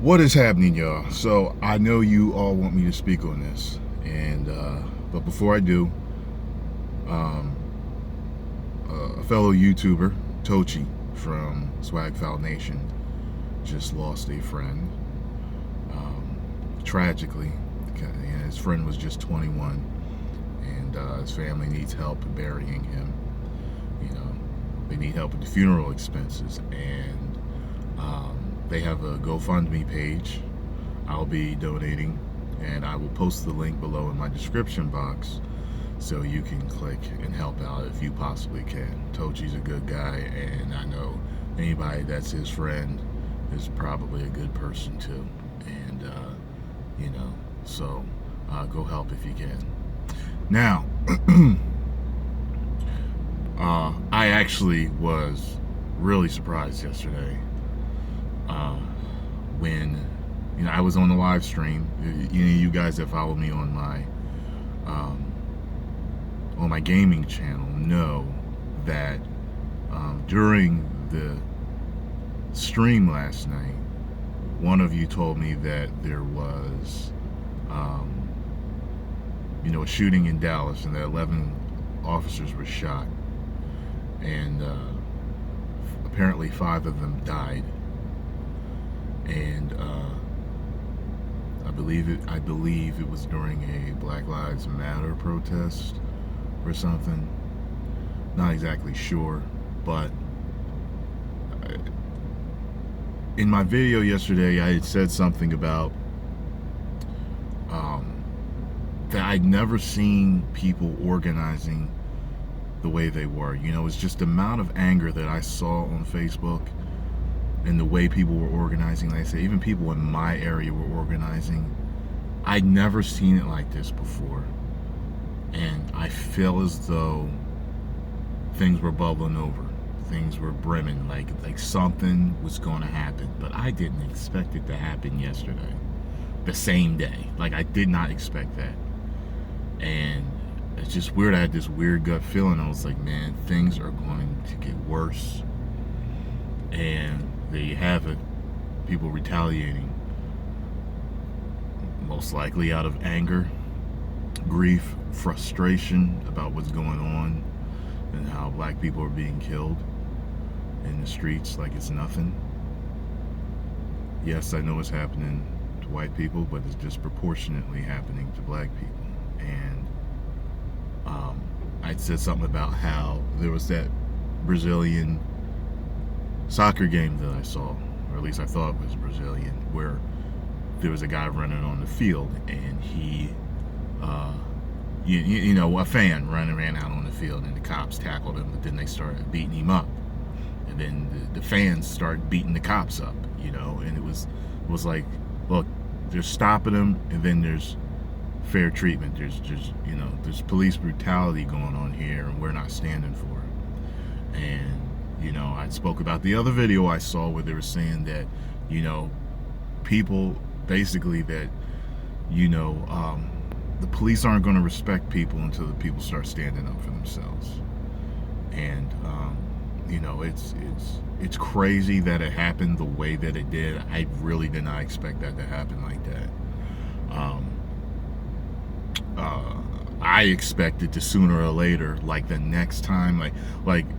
What is happening, y'all? So I know you all want me to speak on this, and but before I do, um, a fellow YouTuber, Tochi from Swag Foul Nation, just lost a friend. Tragically, his friend was just 21, and his family needs help burying him. You know, they need help with the funeral expenses, and they have a GoFundMe page. I'll be donating, and I will post the link below in my description box so you can click and help out if you possibly can. Tochi's a good guy, and I know anybody that's his friend is probably a good person too. And so go help if you can. Now, I actually was really surprised yesterday when I was on the live stream. You guys that follow me on my gaming channel know that during the stream last night, one of you told me that there was a shooting in Dallas, and that 11 officers were shot, and apparently 5 of them died. And I believe it was during a Black Lives Matter protest or something. Not exactly sure, but in my video yesterday, I had said something about that I'd never seen people organizing the way they were. It's just the amount of anger that I saw on Facebook, and the way people were organizing. Like I say, even people in my area were organizing. I'd never seen it like this before, and I feel as though things were bubbling over, things were brimming, like something was going to happen. But I didn't expect it to happen yesterday, the same day. Like, I did not expect that, and it's just weird. I had this weird gut feeling. I was like, man, things are going to get worse. And there you have it, people retaliating, most likely out of anger, grief, frustration about what's going on, and how black people are being killed in the streets like it's nothing. Yes, I know it's happening to white people, but it's disproportionately happening to black people. And I said something about how there was that Brazilian soccer game that I saw, or at least I thought it was Brazilian, where there was a guy running on the field, and he a fan ran out on the field, and the cops tackled him, but then they started beating him up, and then the fans started beating the cops up, and it was like, look, they're stopping him, and then there's fair treatment. There's police brutality going on here, and we're not standing for it. And I spoke about the other video I saw where they were saying that, people basically that, the police aren't going to respect people until the people start standing up for themselves. And, it's crazy that it happened the way that it did. I really did not expect that to happen like that. I expected to sooner or later, like the next time, like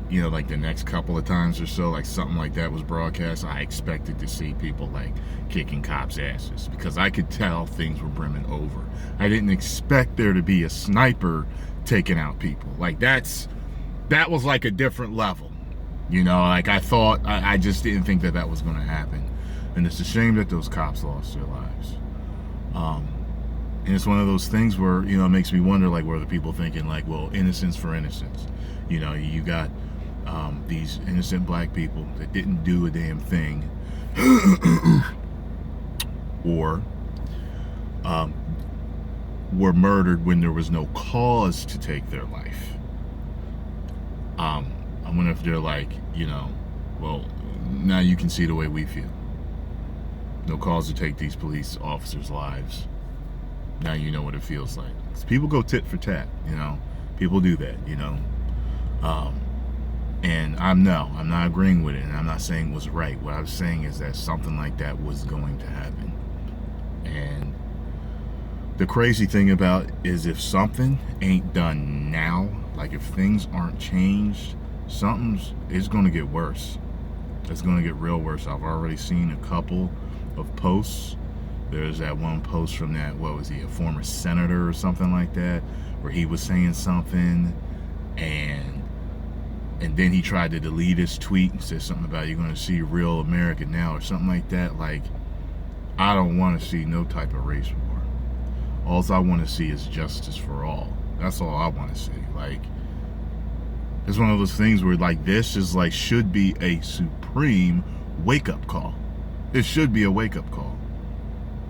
the next couple of times or so, like something like that was broadcast, I expected to see people like kicking cops' asses, because I could tell things were brimming over. I didn't expect there to be a sniper taking out people. Like that was like a different level. Like I thought, I just didn't think that was going to happen. And it's a shame that those cops lost their lives. And it's one of those things where, it makes me wonder, like, where the people thinking, like, well, innocence for innocence. You got these innocent black people that didn't do a damn thing, or were murdered when there was no cause to take their life. I wonder if they're like, well, now you can see the way we feel. No cause to take these police officers' lives. Now you know what it feels like. 'Cause people go tit for tat, people do that, And I'm not agreeing with it, and I'm not saying it was right. What I was saying is that something like that was going to happen. And the crazy thing about it is, if something ain't done now, like if things aren't changed, it's going to get worse. It's going to get real worse. I've already seen a couple of posts. There's that one post from that, what was he, a former senator or something like that, where he was saying something, and then he tried to delete his tweet and said something about you're going to see real America now or something like that. Like, I don't want to see no type of race war. All I want to see is justice for all. That's all I want to see. Like, it's one of those things where, like, this is like, should be a supreme wake-up call. It should be a wake-up call.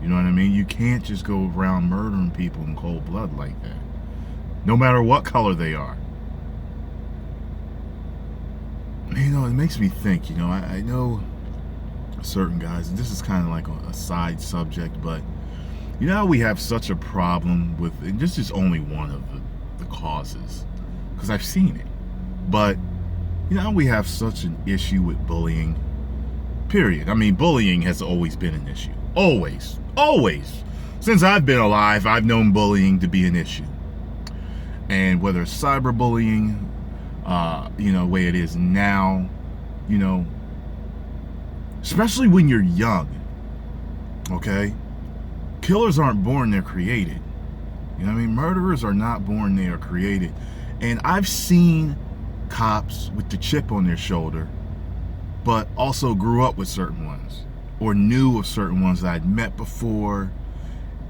You know what I mean? You can't just go around murdering people in cold blood like that, no matter what color they are. You know, it makes me think, you know, I know certain guys, and this is kind of like a side subject, but you know how we have such a problem with, and this is only one of the causes, because I've seen it, but you know how we have such an issue with bullying, period. I mean, bullying has always been an issue. Always. Since I've been alive, I've known bullying to be an issue. And whether it's cyberbullying, you know, the way it is now, you know, especially when you're young, okay? Killers aren't born, they're created. You know what I mean? Murderers are not born, they are created. And I've seen cops with the chip on their shoulder, but also grew up with certain ones, or knew of certain ones that I'd met before.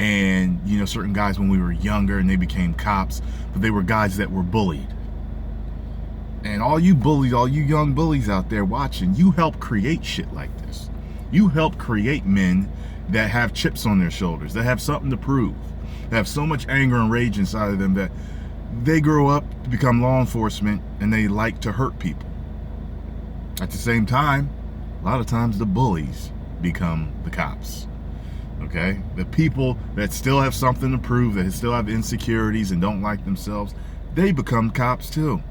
And, you know, certain guys when we were younger and they became cops, but they were guys that were bullied. And all you bullies, all you young bullies out there watching, you help create shit like this. You help create men that have chips on their shoulders, that have something to prove, that have so much anger and rage inside of them that they grow up to become law enforcement and they like to hurt people. At the same time, a lot of times the bullies become the cops. Okay? The people that still have something to prove, that still have insecurities and don't like themselves, they become cops too.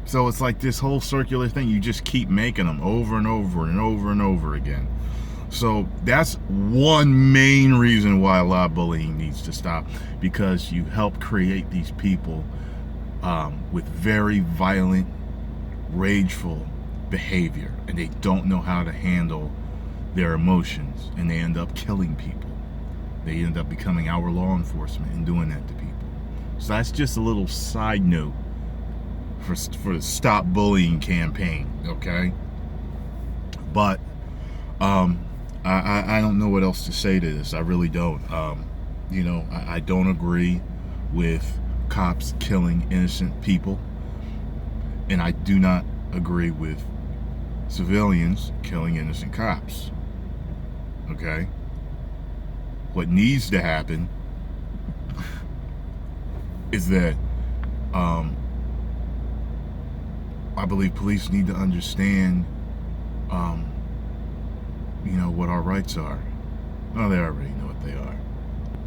So it's like this whole circular thing. You just keep making them over and over and over and over again. So that's one main reason why a lot of bullying needs to stop, because you help create these people with very violent, rageful behavior, and they don't know how to handle their emotions, and they end up killing people. They end up becoming our law enforcement and doing that to people. So that's just a little side note for the Stop Bullying campaign, okay? But I don't know what else to say to this. I really don't. You know, I don't agree with cops killing innocent people, and I do not agree with civilians killing innocent cops. Okay? What needs to happen is that I believe police need to understand you know, what our rights are. Well, they already know what they are.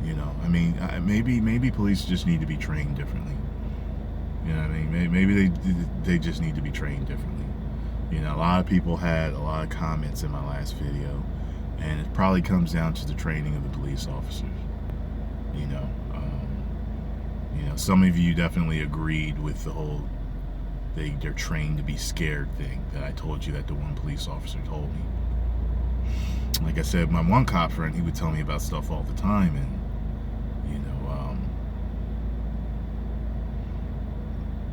You know, I mean, maybe police just need to be trained differently. You know what I mean? Maybe they just need to be trained differently. You know, a lot of people had a lot of comments in my last video, and it probably comes down to the training of the police officers. You know, some of you definitely agreed with the whole they're trained to be scared thing that I told you that the one police officer told me. Like I said, my one cop friend, he would tell me about stuff all the time, and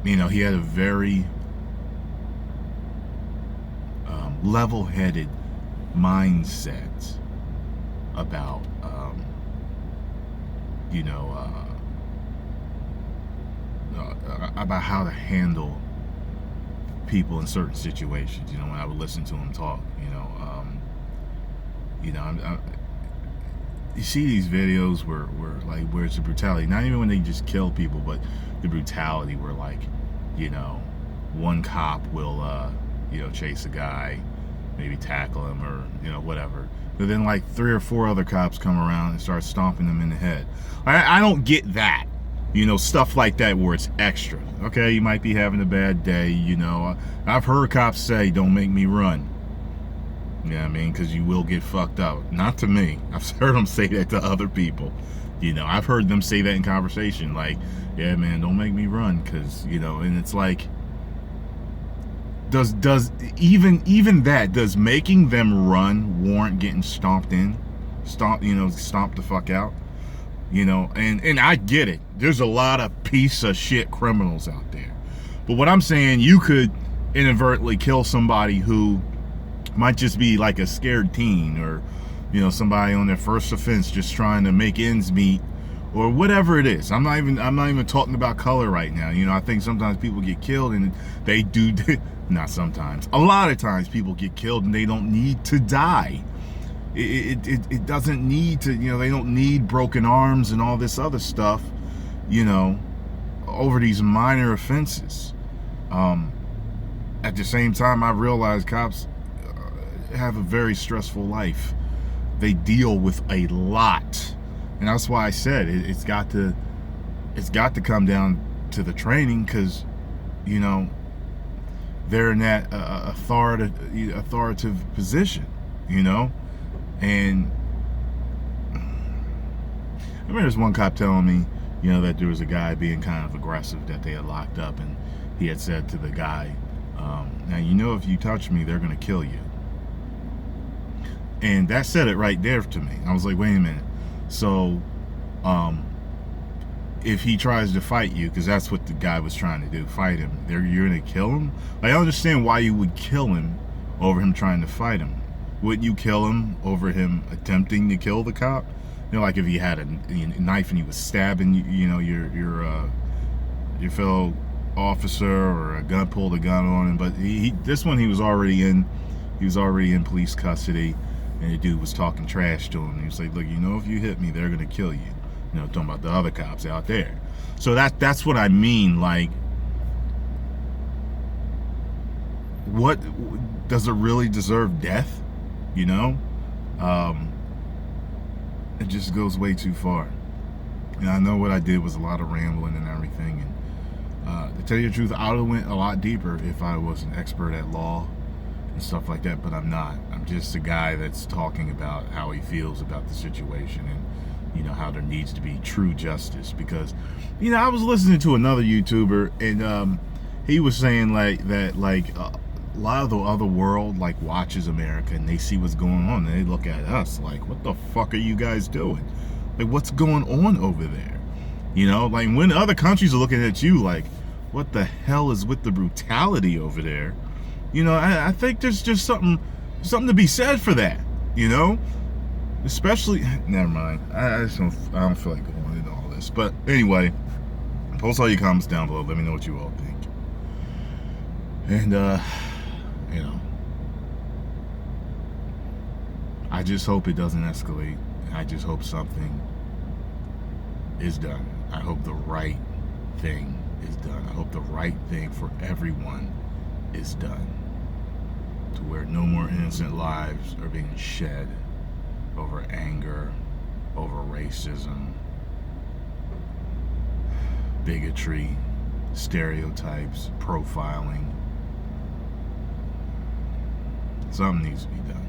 you know, he had a very level-headed mindset about you know, about how to handle people in certain situations. You know, when I would listen to him talk, you see these videos where it's the brutality, not even when they just kill people, but the brutality where, like, you know, one cop will chase a guy, maybe tackle him, or, you know, whatever, but then like 3 or 4 other cops come around and start stomping them in the head. I don't get that. You know, stuff like that where it's extra. Okay, you might be having a bad day, you know. I've heard cops say, don't make me run. You know what I mean? Because you will get fucked up. Not to me. I've heard them say that to other people. You know, I've heard them say that in conversation. Like, yeah, man, don't make me run. Because, you know, and it's like, does even that, does making them run warrant getting stomped the fuck out? You know, and I get it. There's a lot of piece of shit criminals out there. But what I'm saying, you could inadvertently kill somebody who might just be like a scared teen, or, you know, somebody on their first offense just trying to make ends meet, or whatever it is. I'm not even talking about color right now. You know, I think sometimes people get killed and they do not sometimes. A lot of times people get killed and they don't need to die. It doesn't need to, you know, they don't need broken arms and all this other stuff, you know, over these minor offenses. At the same time, I realize cops have a very stressful life. They deal with a lot, and that's why I said it's got to come down to the training, because, you know, they're in that authoritative position, you know. And I remember there's one cop telling me, you know, that there was a guy being kind of aggressive that they had locked up, and he had said to the guy, now, you know, if you touch me, they're going to kill you. And that said it right there to me. I was like, wait a minute. So, if he tries to fight you, because that's what the guy was trying to do, fight him, you're going to kill him? Like, I don't understand why you would kill him over him trying to fight him. Wouldn't you kill him over him attempting to kill the cop? You know, like if he had a knife and he was stabbing, you know, your fellow officer, or a gun, pulled a gun on him. But this one, he was already in police custody, and the dude was talking trash to him. He was like, look, you know, if you hit me, they're gonna kill you. You know, talking about the other cops out there. So that's what I mean. Like, what, does it really deserve death? You know, it just goes way too far. And I know what I did was a lot of rambling and everything. And to tell you the truth, I would have went a lot deeper if I was an expert at law and stuff like that. But I'm not. I'm just a guy that's talking about how he feels about the situation, and, you know, how there needs to be true justice. Because, you know, I was listening to another YouTuber, and he was saying like that, a lot of the other world like watches America, and they see what's going on, and they look at us like, what the fuck are you guys doing? Like, what's going on over there? You know, like when other countries are looking at you like, what the hell is with the brutality over there? You know, I think there's just something to be said for that, you know? Especially, never mind. I don't feel like going into all this. But anyway, post all your comments down below. Let me know what you all think. And you know, I just hope it doesn't escalate. I just hope something is done. I hope the right thing is done. I hope the right thing for everyone is done, to where no more innocent lives are being shed over anger, over racism, bigotry, stereotypes, profiling. Something needs to be done.